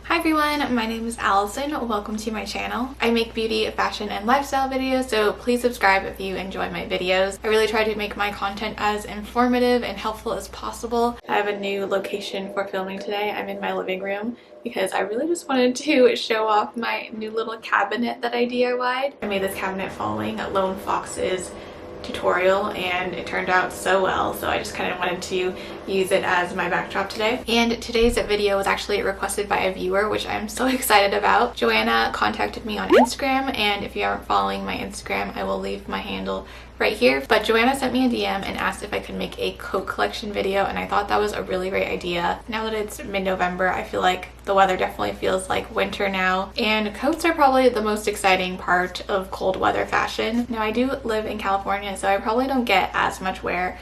Hi everyone, my name is Allison. Welcome to my channel. I make beauty, fashion, and lifestyle videos, so please subscribe if you enjoy my videos. I really try to make my content as informative and helpful as possible. I have a new location for filming today. I'm in my living room because I really just wanted to show off my new little cabinet that I DIY'd. I made this cabinet following Lone Fox's tutorial and it turned out so well, so I just kind of wanted to use it as my backdrop today. And today's video was actually requested by a viewer, which I'm so excited about. Joanna contacted me on Instagram, and if you aren't following my Instagram, I will leave my handle right here. But Joanna sent me a DM and asked if I could make a coat collection video, and I thought that was a really great idea. Now that it's mid-November, I feel like the weather definitely feels like winter now, and coats are probably the most exciting part of cold weather fashion. Now I do live in California, so I probably don't get as much wear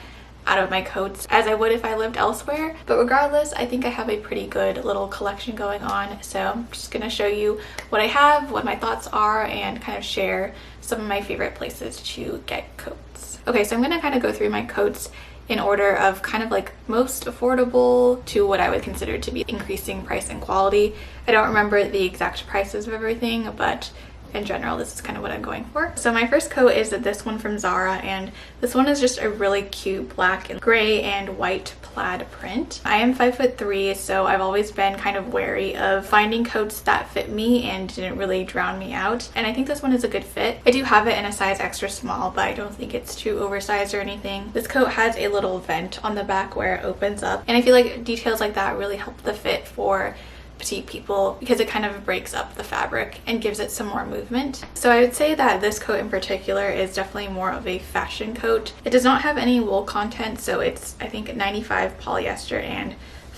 out of my coats as I would if I lived elsewhere, but regardless, I think I have a pretty good little collection going on. So I'm just gonna show you what I have, what my thoughts are, and kind of share some of my favorite places to get coats. Okay, so I'm gonna kind of go through my coats in order of kind of like most affordable to what I would consider to be increasing price and quality. I don't remember the exact prices of everything, but in general, this is kind of what I'm going for. So my first coat is this one from Zara, and this one is just a really cute black and gray and white plaid print. I am 5'3", so I've always been kind of wary of finding coats that fit me and didn't really drown me out, and I think this one is a good fit. I do have it in a size extra small, but I don't think it's too oversized or anything. This coat has a little vent on the back where it opens up, and I feel like details like that really help the fit for petite people because it kind of breaks up the fabric and gives it some more movement. So I would say that this coat in particular is definitely more of a fashion coat. It does not have any wool content, so it's I think 95 polyester and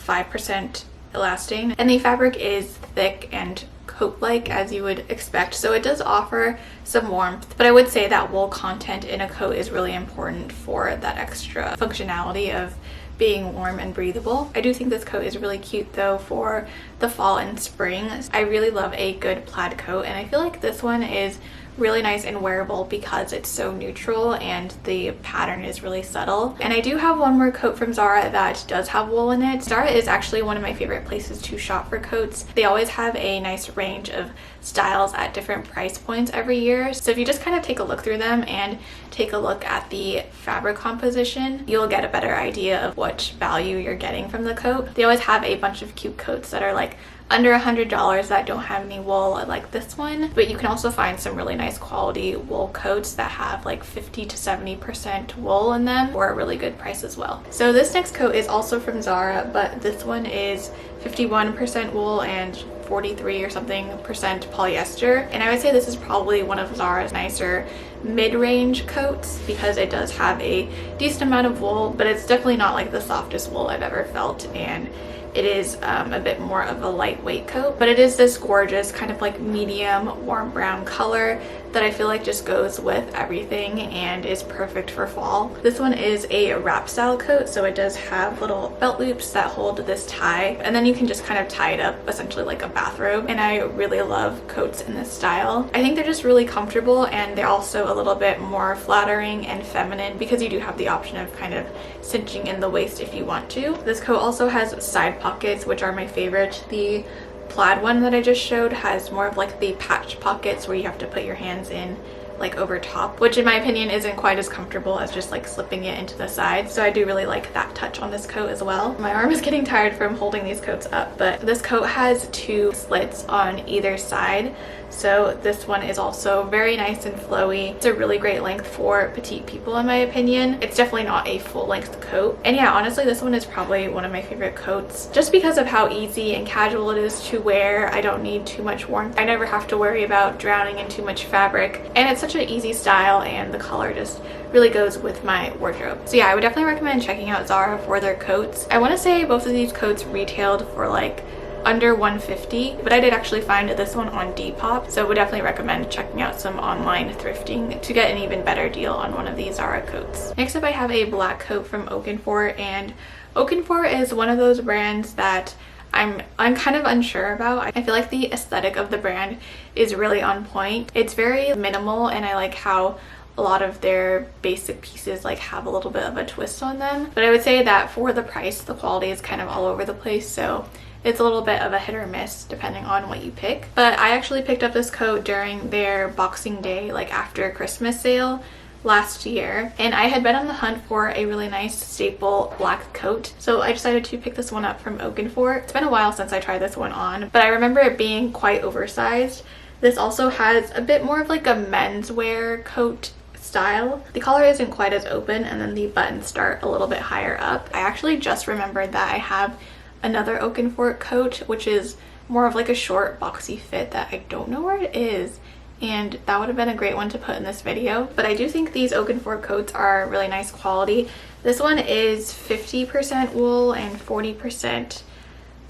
5% elastane, and the fabric is thick and coat-like as you would expect, so it does offer some warmth, but I would say that wool content in a coat is really important for that extra functionality of being warm and breathable. I do think this coat is really cute though for the fall and spring. I really love a good plaid coat, and I feel like this one is really nice and wearable because it's so neutral and the pattern is really subtle. And I do have one more coat from Zara that does have wool in it. Zara is actually one of my favorite places to shop for coats. They always have a nice range of styles at different price points every year, so if you just kind of take a look through them and take a look at the fabric composition, you'll get a better idea of what value you're getting from the coat. They always have a bunch of cute coats that are like under $100 that don't have any wool like this one, but you can also find some really nice quality wool coats that have like 50 to 70% wool in them for a really good price as well. So this next coat is also from Zara, but this one is 51% wool and 43 or something percent polyester, and I would say this is probably one of Zara's nicer mid-range coats because it does have a decent amount of wool, but it's definitely not like the softest wool I've ever felt, and it is a bit more of a lightweight coat, but it is this gorgeous kind of like medium warm brown color that I feel like just goes with everything and is perfect for fall. This one is a wrap style coat, so it does have little belt loops that hold this tie, and then you can just kind of tie it up essentially like a bathrobe, and I really love coats in this style. I think they're just really comfortable, and they're also a little bit more flattering and feminine because you do have the option of kind of cinching in the waist if you want to. This coat also has side pockets, which are my favorite. The plaid one that I just showed has more of like the patch pockets where you have to put your hands in like over top, which in my opinion isn't quite as comfortable as just like slipping it into the side. So I do really like that touch on this coat as well. My arm is getting tired from holding these coats up, but this coat has two slits on either side. So this one is also very nice and flowy. It's a really great length for petite people in my opinion. It's definitely not a full length coat. And yeah, honestly, this one is probably one of my favorite coats just because of how easy and casual it is to wear. I don't need too much warmth. I never have to worry about drowning in too much fabric. And it's such an easy style, and the color just really goes with my wardrobe. So yeah, I would definitely recommend checking out Zara for their coats. I want to say both of these coats retailed for like under $150, but I did actually find this one on Depop, so I would definitely recommend checking out some online thrifting to get an even better deal on one of these Zara coats. Next up, I have a black coat from Oaken, and Oaken is one of those brands that I'm kind of unsure about. I feel like the aesthetic of the brand is really on point. It's very minimal, and I like how a lot of their basic pieces like have a little bit of a twist on them, but I would say that for the price, the quality is kind of all over the place, so it's a little bit of a hit or miss depending on what you pick. But I actually picked up this coat during their Boxing Day, like after Christmas sale last year, and I had been on the hunt for a really nice staple black coat, so I decided to pick this one up from Oaken. It's been a while since I tried this one on, but I remember it being quite oversized. This also has a bit more of like a menswear coat style. The collar isn't quite as open, and then the buttons start a little bit higher up. I actually just remembered that I have another Oaken coat, which is more of like a short boxy fit that I don't know where it is, and that would have been a great one to put in this video. But I do think these Oaken coats are really nice quality. This one is 50% wool and 40%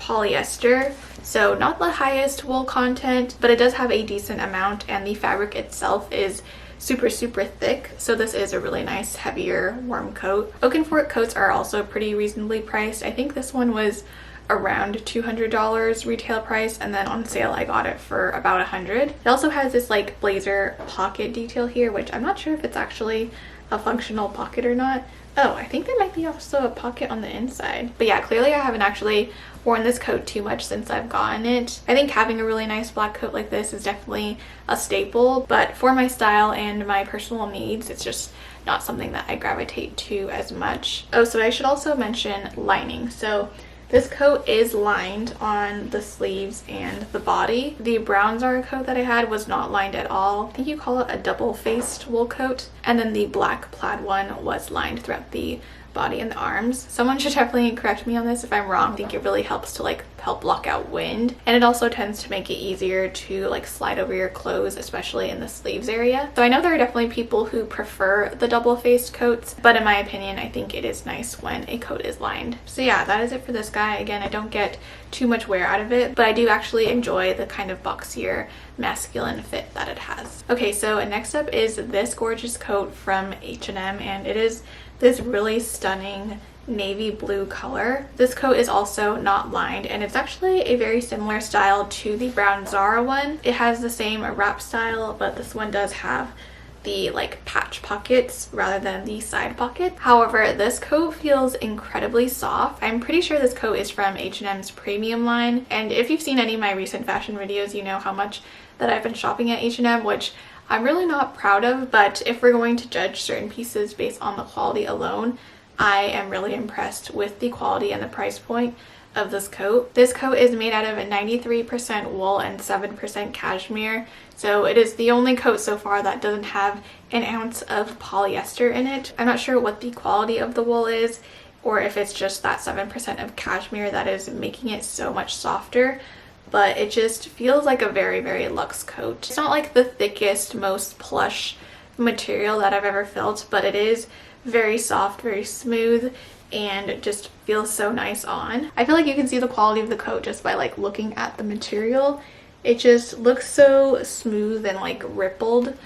polyester, so not the highest wool content, but it does have a decent amount, and the fabric itself is super thick, so this is a really nice heavier warm coat. Oaken coats are also pretty reasonably priced. I think this one was around $200 retail price, and then on sale I got it for about $100. It also has this like blazer pocket detail here, which I'm not sure if it's actually a functional pocket or not. Oh, I think there might be also a pocket on the inside. But yeah, clearly I haven't actually worn this coat too much since I've gotten it. I think having a really nice black coat like this is definitely a staple, but for my style and my personal needs, it's just not something that I gravitate to as much. Oh, so I should also mention lining. So this coat is lined on the sleeves and the body. The brown Zara coat that I had was not lined at all. I think you call it a double-faced wool coat. And then the black plaid one was lined throughout the body and the arms. Someone should definitely correct me on this if I'm wrong. I think it really helps to like help block out wind, and it also tends to make it easier to like slide over your clothes, especially in the sleeves area. So I know there are definitely people who prefer the double-faced coats, but in my opinion I think it is nice when a coat is lined. So yeah, that is it for this guy. Again, I don't get too much wear out of it, but I do actually enjoy the kind of boxier masculine fit that it has. Okay, so next up is this gorgeous coat from H&M, and it is this really stunning navy blue color. This coat is also not lined, and it's actually a very similar style to the brown Zara one. It has the same wrap style, but this one does have the like patch pockets rather than the side pocket. However, this coat feels incredibly soft. I'm pretty sure this coat is from H&M's premium line, and if you've seen any of my recent fashion videos, you know how much that I've been shopping at H&M, which I'm really not proud of, but if we're going to judge certain pieces based on the quality alone, I am really impressed with the quality and the price point of this coat. This coat is made out of 93% wool and 7% cashmere, so it is the only coat so far that doesn't have an ounce of polyester in it. I'm not sure what the quality of the wool is, or if it's just that 7% of cashmere that is making it so much softer, but it just feels like a very luxe coat. It's not like the thickest, most plush material that I've ever felt, but it is very soft, very smooth, and it just feels so nice on. I feel like you can see the quality of the coat just by like looking at the material. It just looks so smooth and like rippled,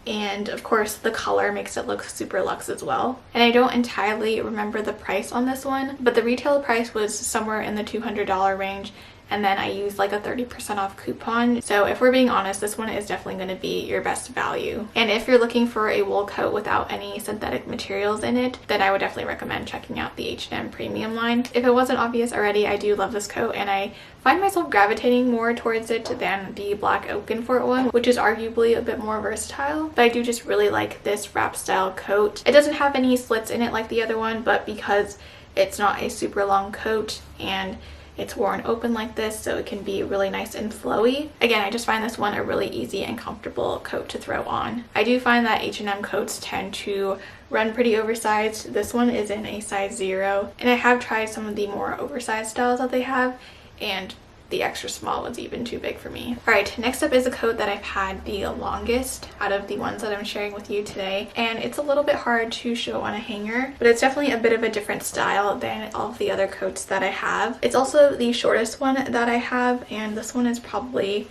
and of course the color makes it look super luxe as well. And I don't entirely remember the price on this one, but the retail price was somewhere in the $200 range, and then I used like a 30% off coupon. So if we're being honest, this one is definitely going to be your best value. And if you're looking for a wool coat without any synthetic materials in it, then I would definitely recommend checking out the H&M premium line. If it wasn't obvious already, I do love this coat, and I find myself gravitating more towards it than the black Oaken one, which is arguably a bit more versatile. But I do just really like this wrap style coat. It doesn't have any slits in it like the other one, but because it's not a super long coat and it's worn open like this, so it can be really nice and flowy. Again, I just find this one a really easy and comfortable coat to throw on. I do find that H&M coats tend to run pretty oversized. This one is in a size 0, and I have tried some of the more oversized styles that they have, and the extra small was even too big for me. Alright, next up is a coat that I've had the longest out of the ones that I'm sharing with you today, and it's a little bit hard to show on a hanger, but it's definitely a bit of a different style than all of the other coats that I have. It's also the shortest one that I have, and this one is probably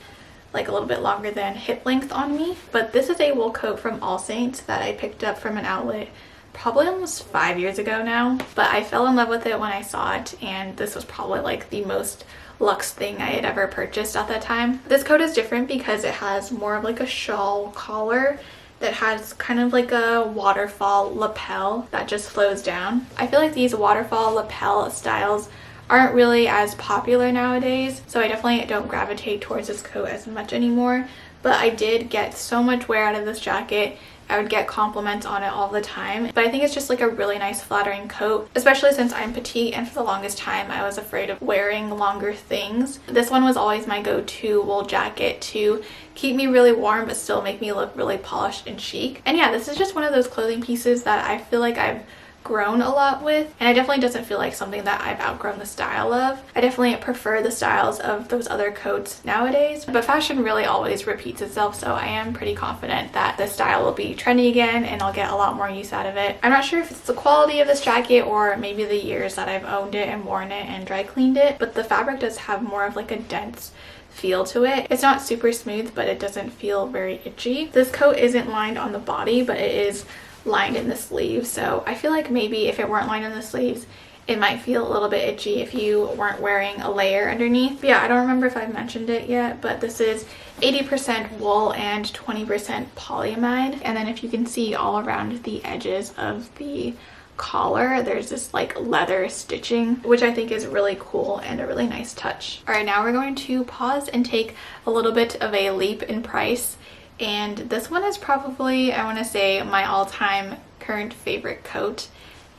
like a little bit longer than hip length on me. But this is a wool coat from Allsaints that I picked up from an outlet probably almost 5 years ago now, but I fell in love with it when I saw it, and this was probably like the most luxe thing I had ever purchased at that time. This coat is different because it has more of like a shawl collar that has kind of like a waterfall lapel that just flows down. I feel like these waterfall lapel styles aren't really as popular nowadays, so I definitely don't gravitate towards this coat as much anymore. But I did get so much wear out of this jacket. I would get compliments on it all the time, but I think it's just like a really nice flattering coat, especially since I'm petite and for the longest time I was afraid of wearing longer things. This one was always my go-to wool jacket to keep me really warm but still make me look really polished and chic. And yeah, this is just one of those clothing pieces that I feel like I've grown a lot with, and it definitely doesn't feel like something that I've outgrown the style of. I definitely prefer the styles of those other coats nowadays, but fashion really always repeats itself, so I am pretty confident that this style will be trendy again and I'll get a lot more use out of it. I'm not sure if it's the quality of this jacket or maybe the years that I've owned it and worn it and dry cleaned it, but the fabric does have more of like a dense feel to it. It's not super smooth, but it doesn't feel very itchy. This coat isn't lined on the body, but it is lined in the sleeves, so I feel like maybe if it weren't lined in the sleeves it might feel a little bit itchy if you weren't wearing a layer underneath. But yeah, I don't remember if I've mentioned it yet, but this is 80% wool and 20% polyamide, and then if you can see all around the edges of the collar there's this like leather stitching, which I think is really cool and a really nice touch. All right, now we're going to pause and take a little bit of a leap in price. And this one is probably, I want to say, my all-time current favorite coat.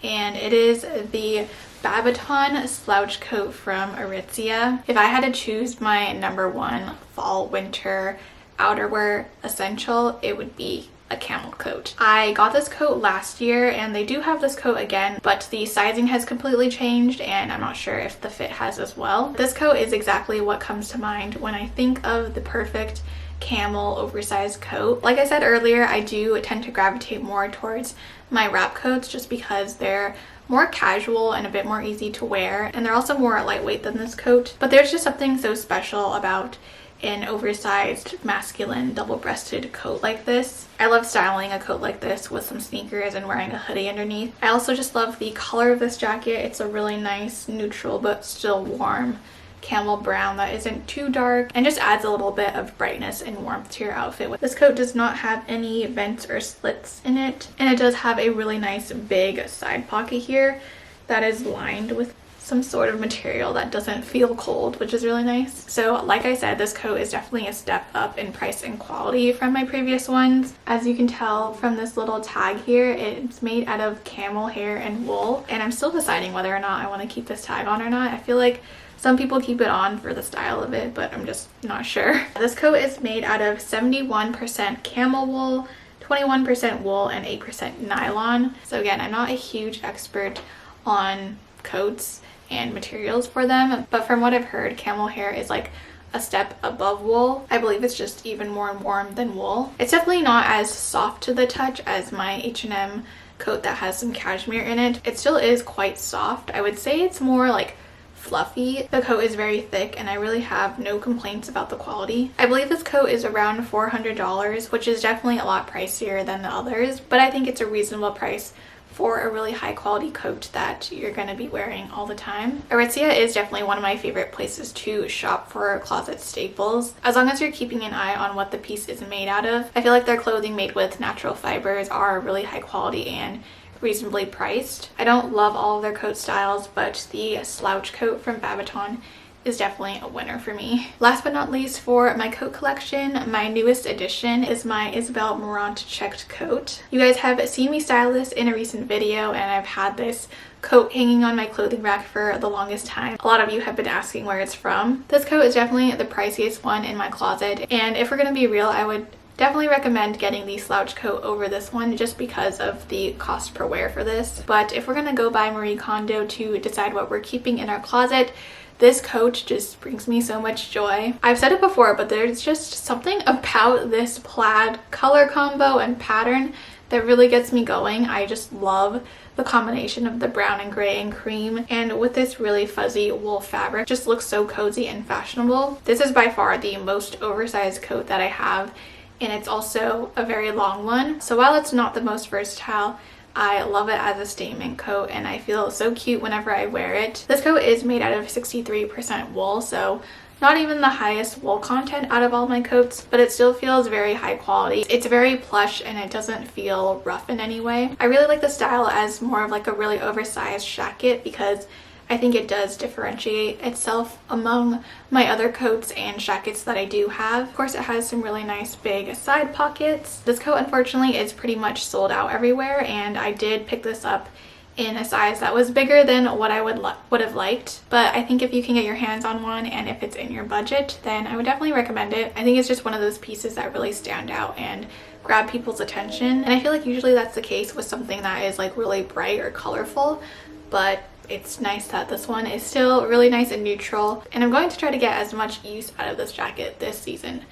And it is the Babaton slouch coat from Aritzia. If I had to choose my number one fall winter outerwear essential, it would be a camel coat. I got this coat last year and they do have this coat again, but the sizing has completely changed and I'm not sure if the fit has as well. This coat is exactly what comes to mind when I think of the perfect camel oversized coat. Like I said earlier, I do tend to gravitate more towards my wrap coats just because they're more casual and a bit more easy to wear, and they're also more lightweight than this coat. But there's just something so special about an oversized masculine double-breasted coat like this. I love styling a coat like this with some sneakers and wearing a hoodie underneath. I also just love the color of this jacket. It's a really nice neutral but still warm camel brown that isn't too dark and just adds a little bit of brightness and warmth to your outfit. This coat does not have any vents or slits in it, and it does have a really nice big side pocket here that is lined with some sort of material that doesn't feel cold, which is really nice. So like I said, this coat is definitely a step up in price and quality from my previous ones. As you can tell from this little tag here, it's made out of camel hair and wool, and I'm still deciding whether or not I want to keep this tag on or not. I feel like some people keep it on for the style of it, but I'm just not sure. This coat is made out of 71% camel wool, 21% wool, and 8% nylon. So again, I'm not a huge expert on coats and materials for them, but from what I've heard, camel hair is like a step above wool. I believe it's just even more warm than wool. It's definitely not as soft to the touch as my H&M coat that has some cashmere in it. It still is quite soft. I would say it's more like fluffy. The coat is very thick and I really have no complaints about the quality. I believe this coat is around $400, which is definitely a lot pricier than the others, but I think it's a reasonable price for a really high quality coat that you're going to be wearing all the time. Aritzia is definitely one of my favorite places to shop for closet staples. As long as you're keeping an eye on what the piece is made out of, I feel like their clothing made with natural fibers are really high quality and reasonably priced. I don't love all of their coat styles, but the slouch coat from Babaton is definitely a winner for me. Last but not least, for my coat collection, my newest addition is my Isabel Marant checked coat. You guys have seen me style this in a recent video, and I've had this coat hanging on my clothing rack for the longest time. A lot of you have been asking where it's from. This coat is definitely the priciest one in my closet, and if we're gonna be real, I would definitely recommend getting the slouch coat over this one just because of the cost per wear for this. But if we're gonna go by Marie Kondo to decide what we're keeping in our closet, this coat just brings me so much joy. I've said it before, but there's just something about this plaid color combo and pattern that really gets me going. I just love the combination of the brown and gray and cream, and with this really fuzzy wool fabric, just looks so cozy and fashionable. This is by far the most oversized coat that I have, and it's also a very long one. So while it's not the most versatile, I love it as a statement coat and I feel so cute whenever I wear it. This coat is made out of 63% wool, so not even the highest wool content out of all my coats, but it still feels very high quality. It's very plush and it doesn't feel rough in any way. I really like the style as more of like a really oversized jacket because I think it does differentiate itself among my other coats and jackets that I do have. Of course, it has some really nice big side pockets. This coat, unfortunately, is pretty much sold out everywhere, and I did pick this up in a size that was bigger than what I would have liked. But I think if you can get your hands on one and if it's in your budget, then I would definitely recommend it. I think it's just one of those pieces that really stand out and grab people's attention. And I feel like usually that's the case with something that is like really bright or colorful, but it's nice that this one is still really nice and neutral. And I'm going to try to get as much use out of this jacket this season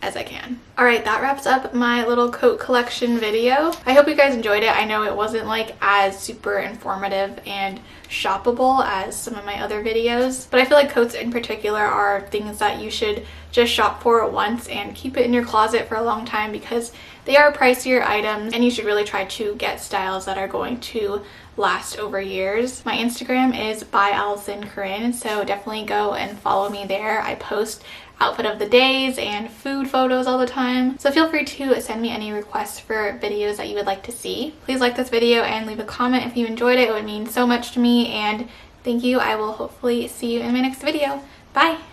as I can. Alright, that wraps up my little coat collection video. I hope you guys enjoyed it. I know it wasn't like as super informative and shoppable as some of my other videos, but I feel like coats in particular are things that you should just shop for once and keep it in your closet for a long time, because they are pricier items and you should really try to get styles that are going to last over years. My Instagram is @AllsaintsCorinne, so definitely go and follow me there. I post outfit of the days and food photos all the time, so feel free to send me any requests for videos that you would like to see. Please like this video and leave a comment if you enjoyed it. It would mean so much to me, and thank you. I will hopefully see you in my next video. Bye!